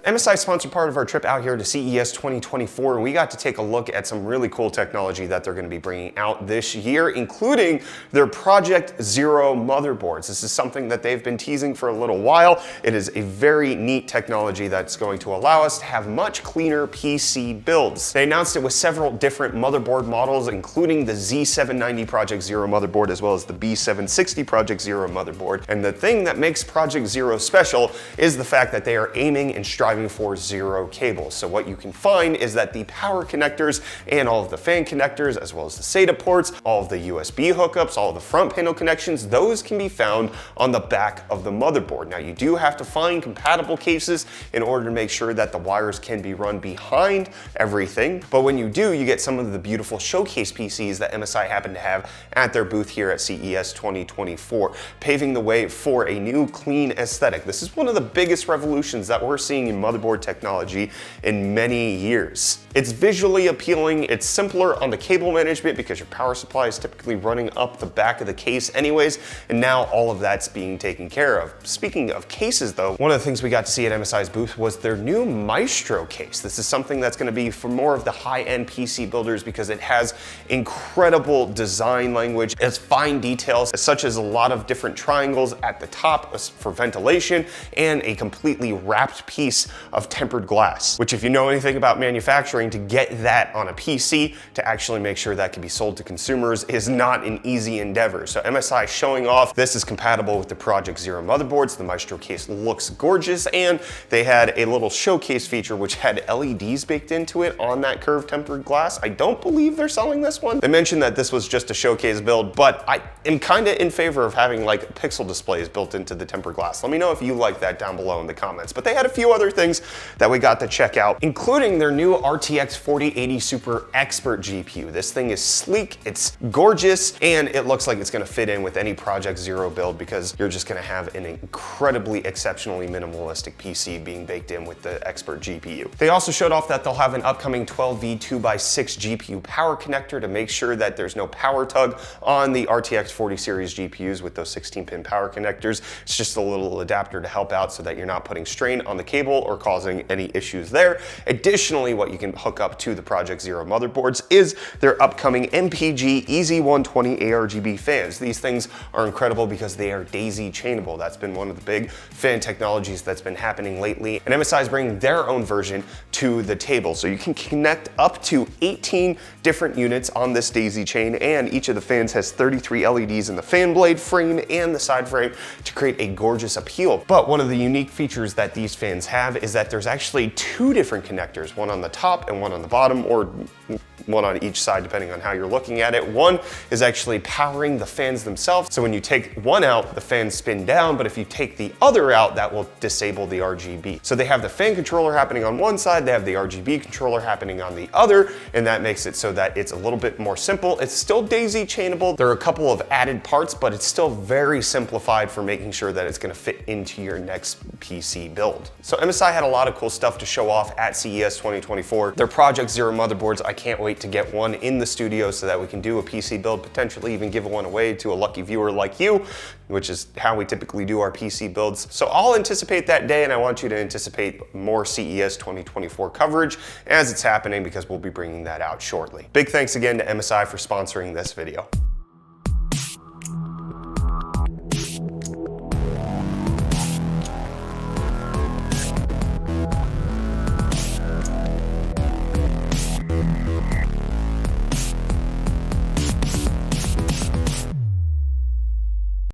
MSI sponsored part of our trip out here to CES 2024, and we got to take a look at some really cool technology that they're going to be bringing out this year, including their Project Zero motherboards. This is something that they've been teasing for a little while. It is a very neat technology that's going to allow us to have much cleaner PC builds. They announced it with several different motherboard models, including the Z790 Project Zero motherboard, as well as the B760 Project Zero motherboard. And the thing that makes Project Zero special is the fact that they are aiming and striving for zero cables. So what you can find is that the power connectors and all of the fan connectors, as well as the SATA ports, all of the USB hookups, all of the front panel connections, those can be found on the back of the motherboard. Now you do have to find compatible cases in order to make sure that the wires can be run behind everything. But when you do, you get some of the beautiful showcase PCs that MSI happened to have at their booth here at CES 2024, paving the way for a new clean aesthetic. This is one of the biggest revolutions that we're seeing in motherboard technology in many years. It's visually appealing, it's simpler on the cable management because your power supply is typically running up the back of the case anyways, and now all of that's being taken care of. Speaking of cases though, one of the things we got to see at MSI's booth was their new Maestro Case. This is something that's going to be for more of the high-end PC builders because it has incredible design language, it has fine details such as a lot of different triangles at the top for ventilation and a completely wrapped piece of tempered glass, which if you know anything about manufacturing, to get that on a PC to actually make sure that can be sold to consumers is not an easy endeavor. So MSI showing off this is compatible with the Project Zero motherboards. The Maestro Case looks gorgeous, and they had a little showcase feature which had LEDs baked into it on that curved tempered glass. I don't believe they're selling this one. They mentioned that this was just a showcase build, but I am kind of in favor of having like pixel displays built into the tempered glass. Let me know if you like that down below in the comments. But they had a few other things that we got to check out, including their new RTX 4080 Super Expert GPU. This thing is sleek, it's gorgeous, and it looks like it's gonna fit in with any Project Zero build because you're just gonna have an incredibly exceptionally minimalistic PC being baked in with the Expert GPU. They also showed off that they'll have an upcoming 12V 2x6 GPU power connector to make sure that there's no power tug on the RTX 40 series GPUs with those 16-pin power connectors. It's just a little adapter to help out so that you're not putting strain on the cable or causing any issues there. Additionally, what you can hook up to the Project Zero motherboards is their upcoming MPG EZ120 RGB fans. These things are incredible because they are daisy chainable. That's been one of the big fan technologies that's been happening lately, and MSI is bringing their own version to the table. So you can connect up to 18 different units on this daisy chain, and each of the fans has 33 LEDs in the fan blade frame and the side frame to create a gorgeous appeal. But one of the unique features that these fans have is that there's actually two different connectors, one on the top and one on the bottom, or one on each side depending on how you're looking at it. One is actually powering the fans themselves. So when you take one out, the fans spin down, but if you take the other out, that will disable the RGB. So they have the fan controller happening on one side, they have the RGB controller happening on the other, and that makes it so that it's a little bit more simple. It's still daisy chainable. There are a couple of added parts, but it's still very simplified for making sure that it's gonna fit into your next PC build. So MSI had a lot of cool stuff to show off at CES 2024. Their Project Zero motherboards, I can't wait to get one in the studio so that we can do a PC build, potentially even give one away to a lucky viewer like you, which is how we typically do our PC builds. So I'll anticipate that day, and I want you to anticipate more CES 2024 coverage as it's happening because we'll be bringing that out shortly. Big thanks again to MSI for sponsoring this video.